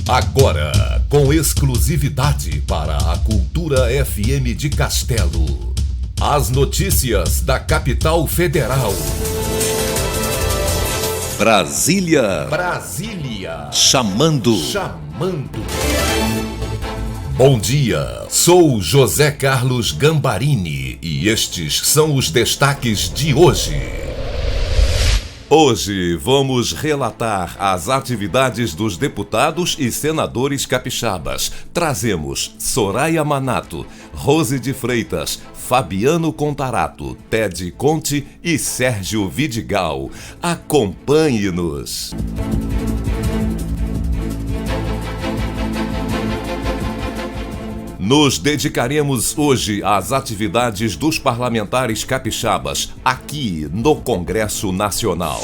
Agora, com exclusividade para a Cultura FM de Castelo, as notícias da capital federal. Brasília. Chamando. Bom dia, sou José Carlos Gambarini e estes são os destaques de hoje. Hoje vamos relatar as atividades dos deputados e senadores capixabas. Trazemos Soraya Manato, Rose de Freitas, Fabiano Contarato, Ted Conte e Sérgio Vidigal. Acompanhe-nos! Nos dedicaremos hoje às atividades dos parlamentares capixabas, aqui no Congresso Nacional.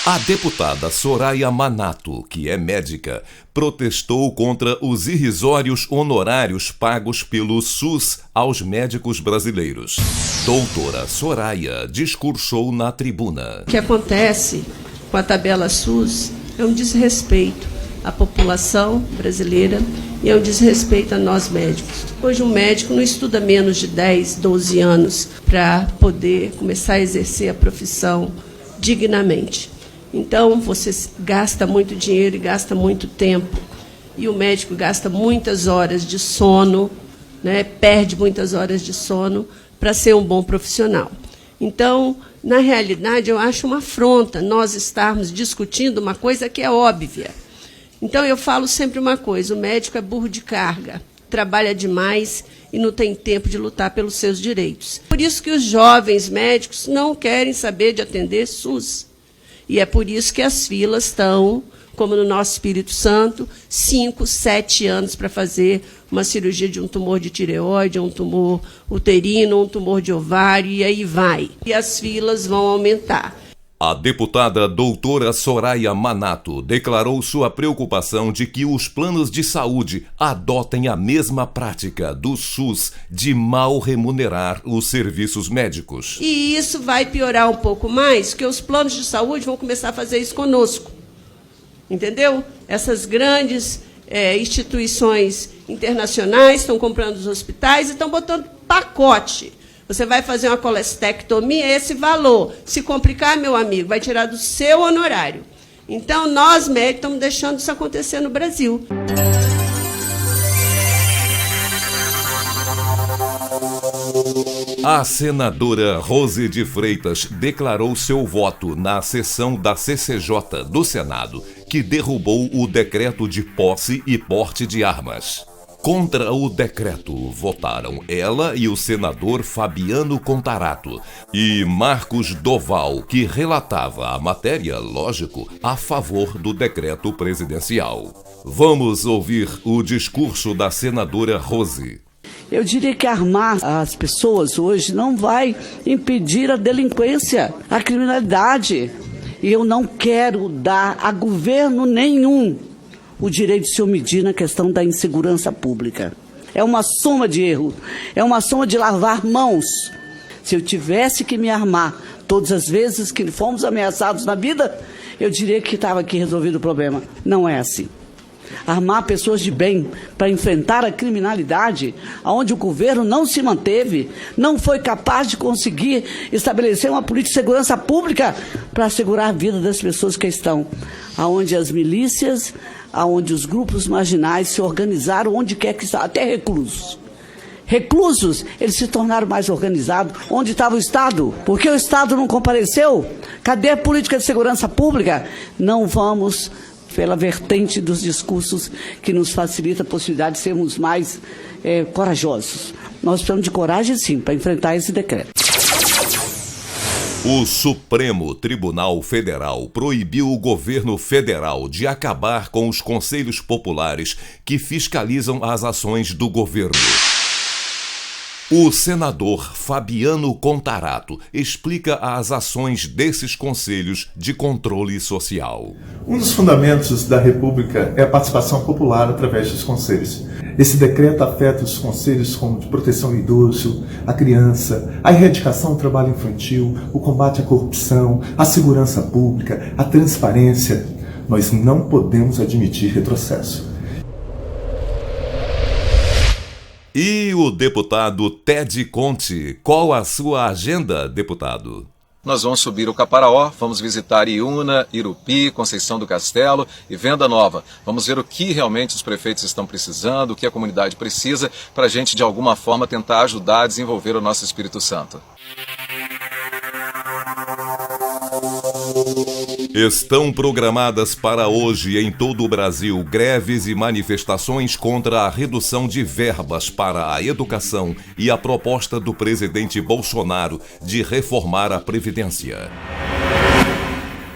A deputada Soraya Manato, que é médica, protestou contra os irrisórios honorários pagos pelo SUS aos médicos brasileiros. Doutora Soraya discursou na tribuna. O que acontece com a tabela SUS é um desrespeito à população brasileira e é um desrespeito a nós médicos. Hoje um médico não estuda menos de 10, 12 anos para poder começar a exercer a profissão dignamente. Então, você gasta muito dinheiro e gasta muito tempo. E o médico gasta muitas horas de sono, perde muitas horas de sono para ser um bom profissional. Então, na realidade, eu acho uma afronta nós estarmos discutindo uma coisa que é óbvia. Então, eu falo sempre uma coisa, o médico é burro de carga, trabalha demais e não tem tempo de lutar pelos seus direitos. Por isso que os jovens médicos não querem saber de atender SUS. E é por isso que as filas estão, como no nosso Espírito Santo, 5, 7 anos para fazer uma cirurgia de um tumor de tireoide, um tumor uterino, um tumor de ovário, e aí vai. E as filas vão aumentar. A deputada doutora Soraya Manato declarou sua preocupação de que os planos de saúde adotem a mesma prática do SUS de mal remunerar os serviços médicos. E isso vai piorar um pouco mais, porque os planos de saúde vão começar a fazer isso conosco. Entendeu? Essas grandes instituições internacionais estão comprando os hospitais e estão botando pacote. Você vai fazer uma colestectomia, esse valor. Se complicar, meu amigo, vai tirar do seu honorário. Então, nós, médicos, estamos deixando isso acontecer no Brasil. A senadora Rose de Freitas declarou seu voto na sessão da CCJ do Senado, que derrubou o decreto de posse e porte de armas. Contra o decreto votaram ela e o senador Fabiano Contarato e Marcos Doval, que relatava a matéria, lógico, a favor do decreto presidencial. Vamos ouvir o discurso da senadora Rose. Eu diria que armar as pessoas hoje não vai impedir a delinquência, a criminalidade. E eu não quero dar a governo nenhum o direito de se omitir na questão da insegurança pública. É uma soma de erros, é uma soma de lavar mãos. Se eu tivesse que me armar todas as vezes que fomos ameaçados na vida, eu diria que estava aqui resolvido o problema. Não é assim. Armar pessoas de bem para enfrentar a criminalidade, onde o governo não se manteve, não foi capaz de conseguir estabelecer uma política de segurança pública para assegurar a vida das pessoas que estão, onde as milícias, onde os grupos marginais se organizaram, onde quer que estão, até reclusos. Reclusos, eles se tornaram mais organizados. Onde estava o Estado? Por que o Estado não compareceu? Cadê a política de segurança pública? Não vamos pela vertente dos discursos que nos facilita a possibilidade de sermos mais corajosos. Nós precisamos de coragem, sim, para enfrentar esse decreto. O Supremo Tribunal Federal proibiu o governo federal de acabar com os conselhos populares que fiscalizam as ações do governo. O senador Fabiano Contarato explica as ações desses conselhos de controle social. Um dos fundamentos da República é a participação popular através dos conselhos. Esse decreto afeta os conselhos como de proteção ao idoso, à criança, a erradicação do trabalho infantil, o combate à corrupção, a segurança pública, a transparência. Nós não podemos admitir retrocesso. E o deputado Ted Conte, qual a sua agenda, deputado? Nós vamos subir o Caparaó, vamos visitar Iuna, Irupi, Conceição do Castelo e Venda Nova. Vamos ver o que realmente os prefeitos estão precisando, o que a comunidade precisa, para a gente, de alguma forma, tentar ajudar a desenvolver o nosso Espírito Santo. Estão programadas para hoje em todo o Brasil greves e manifestações contra a redução de verbas para a educação e a proposta do presidente Bolsonaro de reformar a Previdência.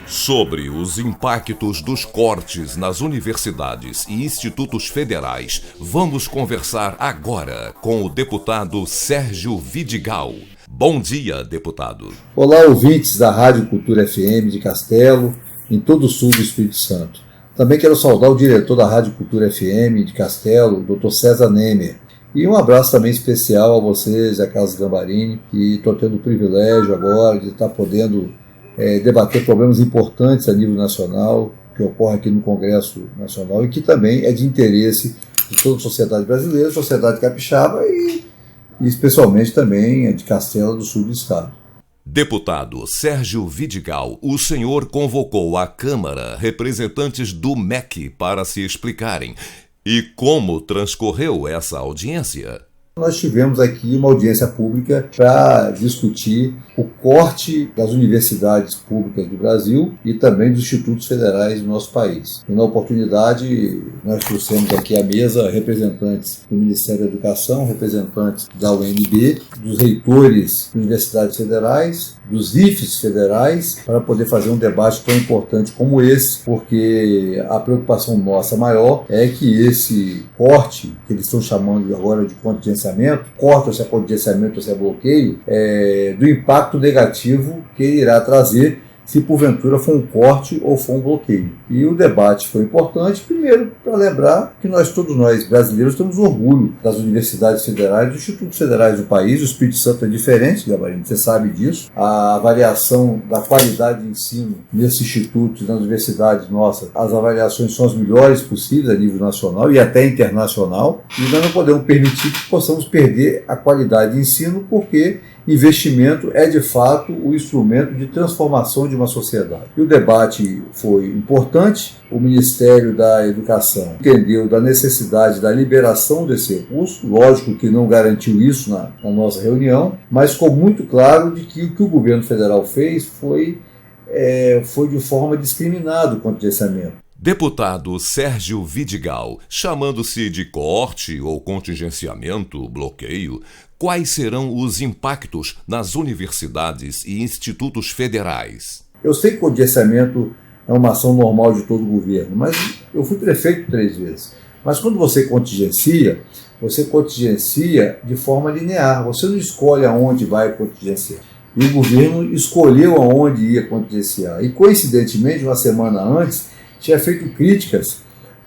Sobre os impactos dos cortes nas universidades e institutos federais, vamos conversar agora com o deputado Sérgio Vidigal. Bom dia, deputado. Olá, ouvintes da Rádio Cultura FM de Castelo, em todo o sul do Espírito Santo. Também quero saudar o diretor da Rádio Cultura FM de Castelo, Dr. César Nemer. E um abraço também especial a vocês, a Carlos Gambarini, que estou tendo o privilégio agora de estar podendo debater problemas importantes a nível nacional, que ocorre aqui no Congresso Nacional e que também é de interesse de toda a sociedade brasileira, sociedade capixaba e especialmente também de Castelo do Sul do Estado. Deputado Sérgio Vidigal, o senhor convocou à Câmara representantes do MEC para se explicarem. E como transcorreu essa audiência? Nós tivemos aqui uma audiência pública para discutir o corte das universidades públicas do Brasil e também dos institutos federais do nosso país. E na oportunidade, nós trouxemos aqui à mesa representantes do Ministério da Educação, representantes da UNB, dos reitores de universidades federais, dos IFES federais, para poder fazer um debate tão importante como esse, porque a preocupação nossa maior é que esse corte, que eles estão chamando agora de contingenciamento, corte ou se é contingenciamento ou se é bloqueio, do impacto negativo que irá trazer se porventura for um corte ou for um bloqueio. E o debate foi importante, primeiro, para lembrar que todos nós brasileiros temos orgulho das universidades federais, dos institutos federais do país. O Espírito Santo é diferente, Gabarino, você sabe disso. A avaliação da qualidade de ensino nesses institutos, nas universidades nossas, as avaliações são as melhores possíveis a nível nacional e até internacional. E nós não podemos permitir que possamos perder a qualidade de ensino, porque investimento é, de fato, o instrumento de transformação de uma sociedade. E o debate foi importante. O Ministério da Educação entendeu da necessidade da liberação desse recurso. Lógico que não garantiu isso na nossa reunião, mas ficou muito claro de que o que o governo federal fez foi de forma discriminada o contingenciamento. Deputado Sérgio Vidigal, chamando-se de corte ou contingenciamento, bloqueio, quais serão os impactos nas universidades e institutos federais? Eu sei que o contingenciamento é uma ação normal de todo o governo, mas eu fui prefeito 3 vezes. Mas quando você contingencia de forma linear, você não escolhe aonde vai contingenciar. E o governo escolheu aonde ia contingenciar. E coincidentemente, uma semana antes, tinha feito críticas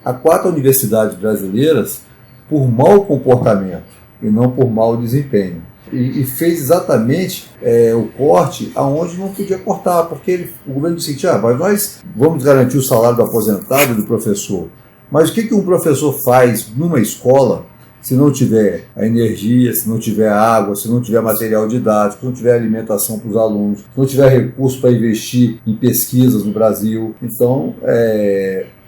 a 4 universidades brasileiras por mau comportamento e não por mau desempenho. E fez exatamente o corte aonde não podia cortar, porque o governo disse: mas nós vamos garantir o salário do aposentado e do professor. Mas o que um professor faz numa escola se não tiver a energia, se não tiver água, se não tiver material didático, se não tiver alimentação para os alunos, se não tiver recurso para investir em pesquisas no Brasil? Então,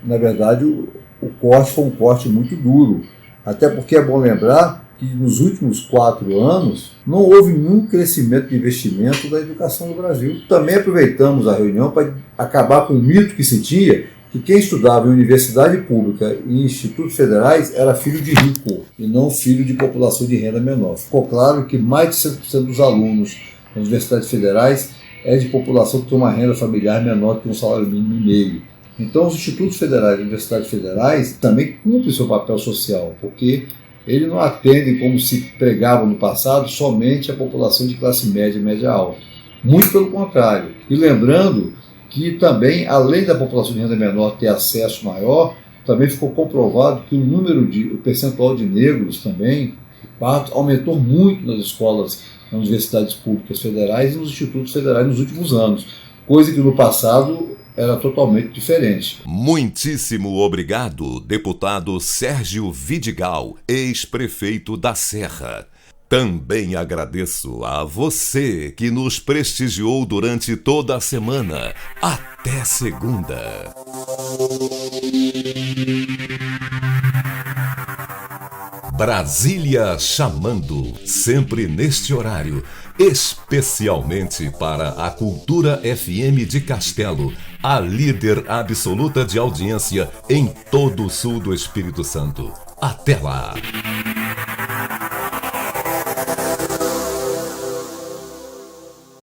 na verdade, o corte foi um corte muito duro. Até porque é bom lembrar que nos últimos 4 anos não houve nenhum crescimento de investimento da educação no Brasil. Também aproveitamos a reunião para acabar com o mito que se tinha que quem estudava em universidade pública e em institutos federais era filho de rico e não filho de população de renda menor. Ficou claro que mais de 100% dos alunos nas universidades federais é de população que tem uma renda familiar menor que um salário mínimo e meio. Então, os institutos federais e universidades federais também cumprem seu papel social, porque eles não atendem, como se pregava no passado, somente a população de classe média e média alta. Muito pelo contrário. E lembrando que também, além da população de renda menor ter acesso maior, também ficou comprovado que o percentual de negros também aumentou muito nas escolas, nas universidades públicas federais e nos institutos federais nos últimos anos, coisa que no passado era totalmente diferente. Muitíssimo obrigado, deputado Sérgio Vidigal, ex-prefeito da Serra. Também agradeço a você que nos prestigiou durante toda a semana. Até segunda. Brasília chamando, sempre neste horário, especialmente para a Cultura FM de Castelo, a líder absoluta de audiência em todo o sul do Espírito Santo. Até lá!